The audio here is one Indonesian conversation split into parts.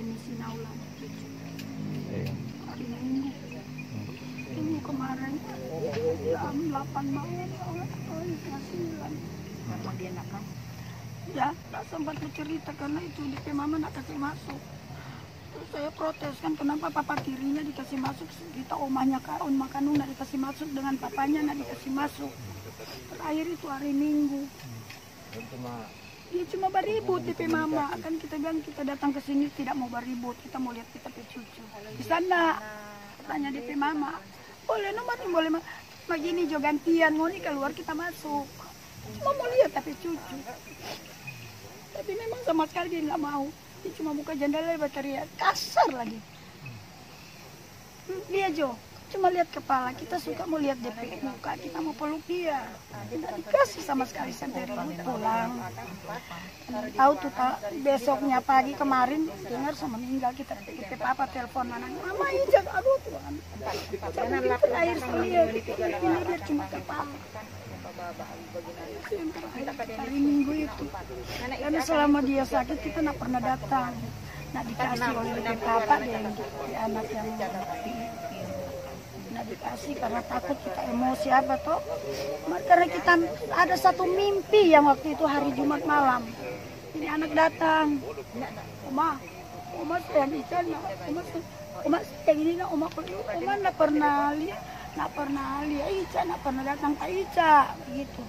remisi naulan. Iya. Hari Minggu. Minggu kemarin jam 8 malam Allah kasihan. Karena dia nak kan? Ya, tak sempat bercerita karena itu DP mama nak kasih masuk. Terus saya protes kan kenapa papa tirinya dikasih masuk, kita omahnya Oma Kanung nak dikasih masuk dengan papanya nak dikasih masuk. Terakhir itu hari Minggu. Dia cuma beribut DP mama, kan kita bilang kita datang ke sini tidak mau beribut, kita mau lihat kita cucu. Di sana katanya DP mama, boleh nomor ini boleh begini jo gantian, mau nih keluar kita masuk. Cuma mau lihat tapi cucu. Tapi memang sama sekali dia nggak mau. Dia cuma buka jendela bateria, kasar lagi. Dia Jo, cuma lihat kepala. Kita suka mau lihat DP muka, kita mau peluk dia. Tidak dikasih sama sekali sampai ribut pulang. Tahu tuh besoknya pagi kemarin dengar sama meninggal kita DP papa telepon anak, mama Ijak, aduh Tuhan. Jangan terakhir sekali ya, ini dia cuma kepala. Hari Minggu itu karena selama dia sakit kita nak pernah datang, nak dikasih oleh bapak dan anak yang nak dikasih karena takut kita emosi apa toh, karena kita ada satu mimpi yang waktu itu hari Jumat malam ini anak datang, oma sayang Ica, oma sayang ini nak oma nak pernah lihat Ica, nak pernah datang ke Ica begitu.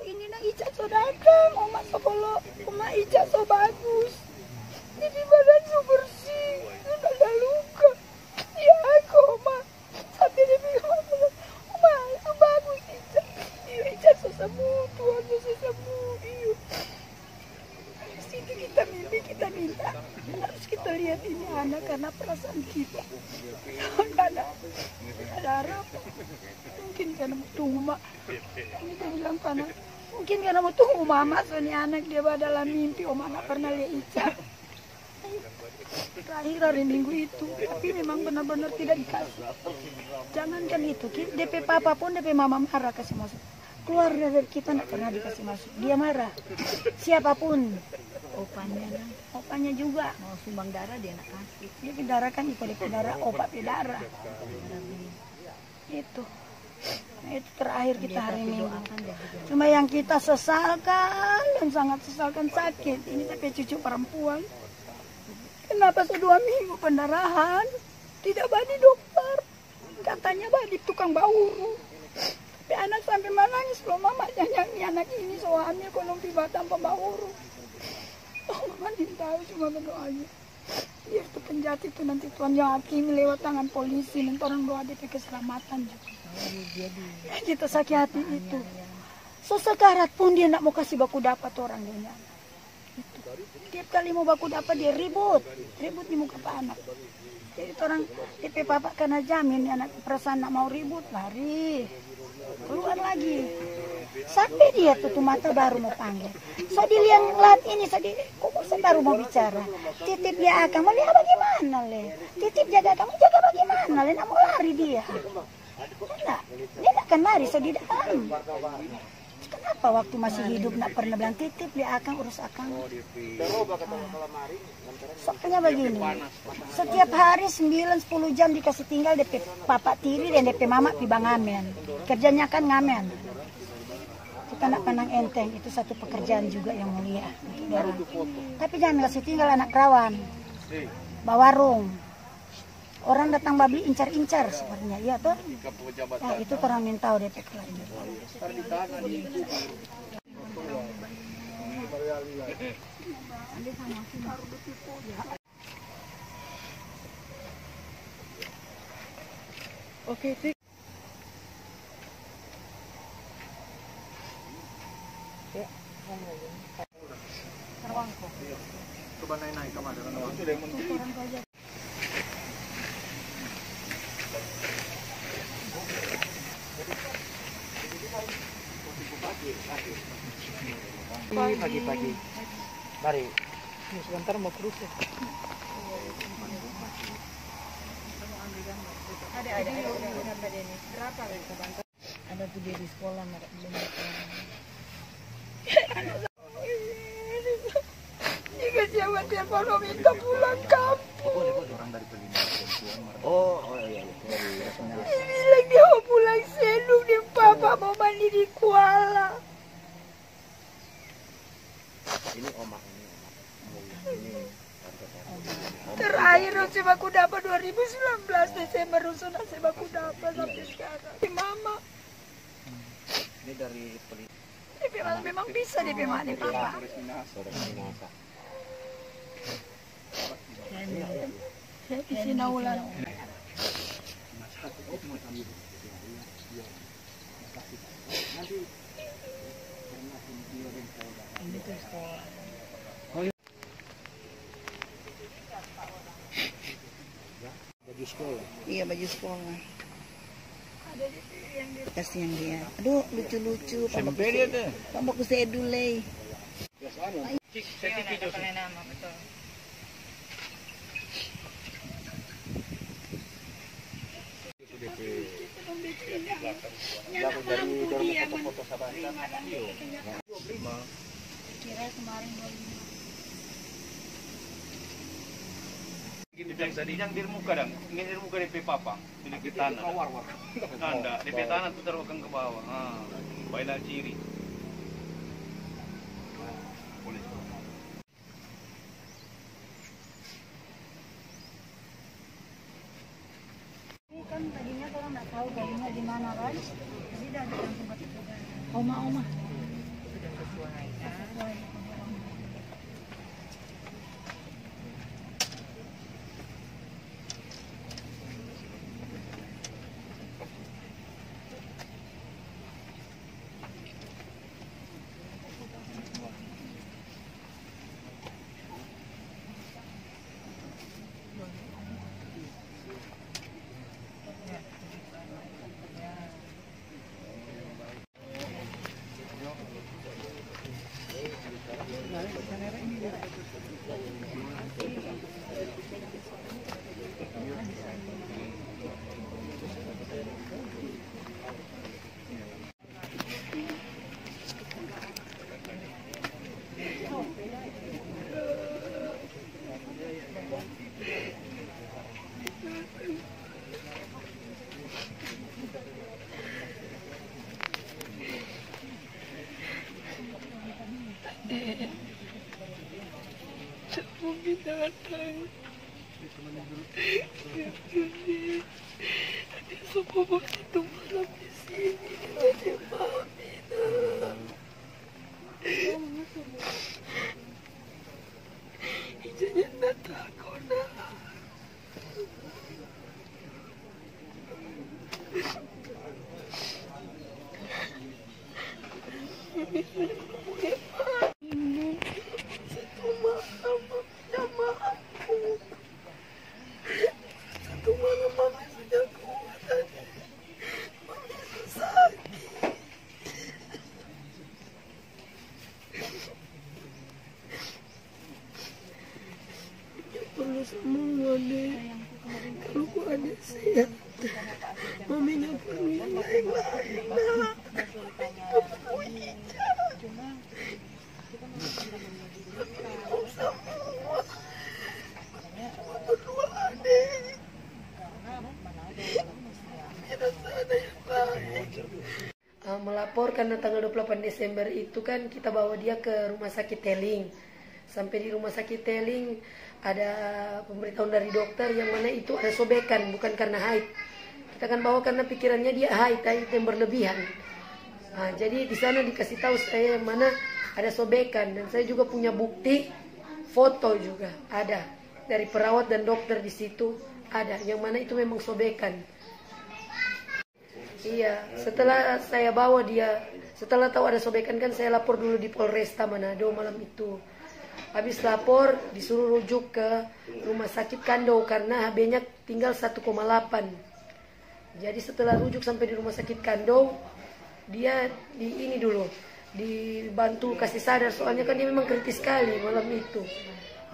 Ini nak Ica so datang, oma sebolo, oma Ica so bagus. Jadi badan so bersih, tidak ada luka. Ya aku oma, sampai dia bilang oma so bagus Ica. Ica so sembuh, Tuhan so sembuh. Situ kita mimpi, kita minta harus kita lihat ini anak karena perasaan kita. Ada harapan. Mungkin karena mau tunggu mak. Ini dia bilang karena mungkin karena mau tunggu mama soalnya anak dia dalam mimpi oma nak pernah lihat Ica. Terakhir hari Minggu itu, tapi memang benar-benar tidak dikasih. Jangankan itu, DP papa pun DP mama marah kasih masuk. Keluarga dari kita tidak pernah dikasih masuk. Dia marah. Siapapun. Opanya juga. Mau sumbang darah dia nak kasih. Dia darah kan ikut darah, opak darah. Itu. Nah, itu terakhir kita hari Minggu. Cuma yang kita sesalkan dan sangat sesalkan sakit. Ini tapi cucu perempuan. Kenapa 2 minggu pendarahan? Tidak badi dokter. Katanya badi tukang bauru. Tapi anak sampai menangis loh, mama nyanyi anak ini soalnya kolom tiba tanpa bauru. Oh, mama tidak tahu, cuma berdoanya. Biar itu penjahat itu nanti Tuhan yang hakimi lewat tangan polisi. Nanti orang doa DP keselamatan juga. Kita sakit hati itu. Sesekarat pun dia tidak mau kasih baku dapat orang dia. Itu. Tiap kali mau baku dapat dia ribut di muka pak anak. Jadi orang DP papa kena jamin anak perasaan nak mau ribut lari keluar lagi. Sampai dia tutup mata baru mau panggil. So dilihat ini, kok baru mau bicara. Titip dia akan, mau lihat bagaimana le. Titip jaga kamu, jaga bagaimana le. Nak mau lari dia. Enggak, dia nak akan lari so di dalam. Kenapa waktu masih hidup nak pernah bilang titip dia akan urus akan. Soalnya begini, setiap hari 9-10 jam dikasih tinggal DP papa tiri dan DP mama pi ngamen. Kerjanya kan ngamen. Kita nak pandang enteng, itu satu pekerjaan juga yang mulia. Tapi jangan kasih tinggal anak rawan, bawarung. Orang datang babi incar-incar sebenarnya, iya toh? Nah, itu orang minta DP kelanjut. Oke, Tik. Ya, coba naik ke mana? Pagi-pagi. Mari. Sebentar mau kurus ya. Ada ini. Berapa kita bantu? Ada tuh dia di sekolah belum. Jika siapa telepon mau minta pulang kampung. Oh iya. Dia bilang dia mau pulang Selung, dia papa mau mandi di Kuala. Ini omak ini. Terakhir sepak kuda 2019 Desember rusuh sepak kuda sampai sekarang. Mama. Ini dari polisi. DP memang bisa DP mana papa. Saya di Sinaulan. Baju sekolah. Iya, baju sekolah. Ada yang di Kasihan dia. Aduh, lucu-lucu. Sampai dia tuh. Pambak ku sedulay. kira kemarin Tadi yang di muka dong, ini di muka DP papa, ini di tanah. Anda DP tanah tuh terokang ke bawah. Baiklah ciri. kan tadinya orang nggak tahu gayungnya di mana kan, jadi udah ada yang tempat itu kan. Oma. Sudah sesuai kan? Mungkin datang. Ada sepupu itu malam di sini. Dia pamit. Ijanya datang kona. Perlu semua deh. Kalau gua ada sehat, maminya pergi lain-lain. Melapor karena tanggal 28 Desember itu kan kita bawa dia ke rumah sakit Teling. Sampai di rumah sakit Teling ada pemberitahuan dari dokter yang mana itu ada sobekan, bukan karena haid. Kita kan bawa karena pikirannya dia haid yang berlebihan. Nah, jadi di sana dikasih tahu saya yang mana ada sobekan, dan saya juga punya bukti foto juga ada dari perawat dan dokter di situ ada yang mana itu memang sobekan. Iya, setelah saya bawa dia, setelah tahu ada sobekan kan saya lapor dulu di Polresta Manado malam itu. Habis lapor disuruh rujuk ke rumah sakit Kando karena HB-nya tinggal 1,8. Jadi setelah rujuk sampai di rumah sakit Kando, dia dibantu kasih sadar, soalnya kan dia memang kritis sekali malam itu.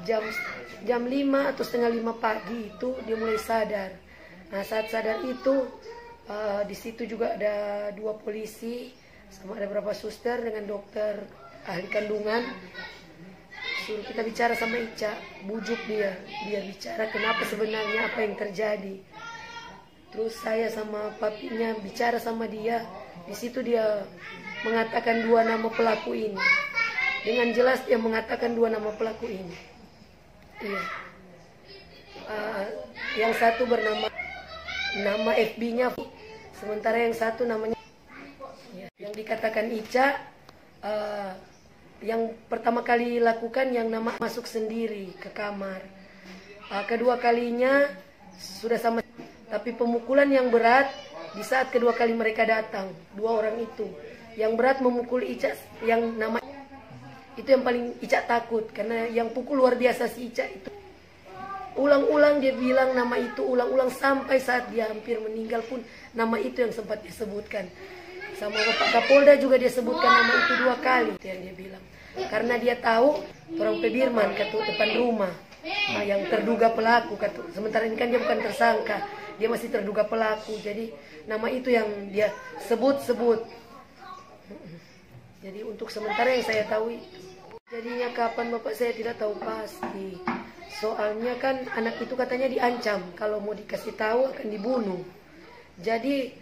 Jam 5 atau setengah 5 pagi itu dia mulai sadar. Nah, saat sadar itu di situ juga ada 2 polisi sama ada beberapa suster dengan dokter ahli kandungan. suruh kita bicara sama Ica, bujuk dia biar bicara kenapa sebenarnya apa yang terjadi. Terus saya sama papinya bicara sama dia, di situ dia mengatakan 2 nama pelaku ini. Dengan jelas dia mengatakan 2 nama pelaku ini. Iya. Yang satu bernama nama FB-nya, sementara yang satu namanya yang dikatakan Ica. Yang pertama kali lakukan yang nama masuk sendiri ke kamar. Kedua kalinya sudah sama, tapi pemukulan yang berat di saat kedua kali mereka datang, 2 orang itu. Yang berat memukul Ica, yang nama itu yang paling Ica takut, karena yang pukul luar biasa si Ica itu. Ulang-ulang dia bilang nama itu, ulang-ulang sampai saat dia hampir meninggal pun nama itu yang sempat disebutkan. Sama Bapak Kapolda juga dia sebutkan nama itu 2 kali, itu yang dia bilang. Karena dia tahu orang Pebirman ke depan rumah, yang terduga pelaku. Sementara ini kan dia bukan tersangka, dia masih terduga pelaku. Jadi nama itu yang dia sebut-sebut. Jadi untuk sementara yang saya tahu itu. Jadinya kapan Bapak saya tidak tahu pasti. Soalnya kan anak itu katanya diancam, kalau mau dikasih tahu akan dibunuh. Jadi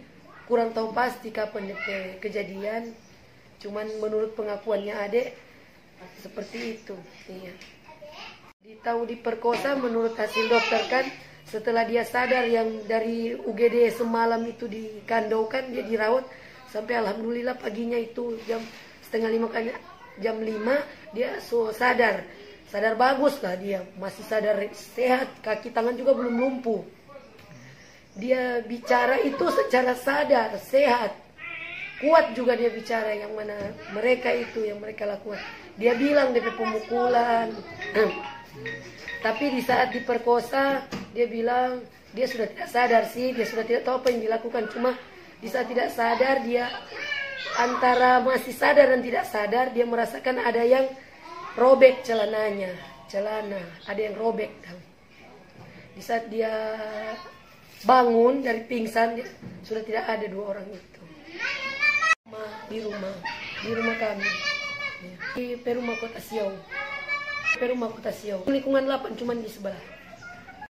kurang tahu pasti kapan kejadian. Cuman menurut pengakuannya adek seperti itu. Iya. Ditahu diperkosa menurut hasil dokter kan, setelah dia sadar yang dari UGD semalam itu dikandaukan, dia dirawat sampai alhamdulillah paginya itu jam 4:30 kan, jam 5 dia sadar bagus lah, dia masih sadar sehat, kaki tangan juga belum lumpuh. Dia bicara itu secara sadar, sehat, kuat juga dia bicara, yang mana mereka itu yang mereka lakukan. Dia bilang DP pemukulan. Tapi di saat diperkosa dia bilang dia sudah tidak sadar sih, dia sudah tidak tahu apa yang dilakukan. Cuma di saat tidak sadar, dia antara masih sadar dan tidak sadar, dia merasakan ada yang robek celana, ada yang robek. Di saat dia bangun dari pingsan, dia sudah tidak ada 2 orang itu. Di rumah kami. Di Perumah Kota Siau. Lingkungan 8 cuman di sebelah.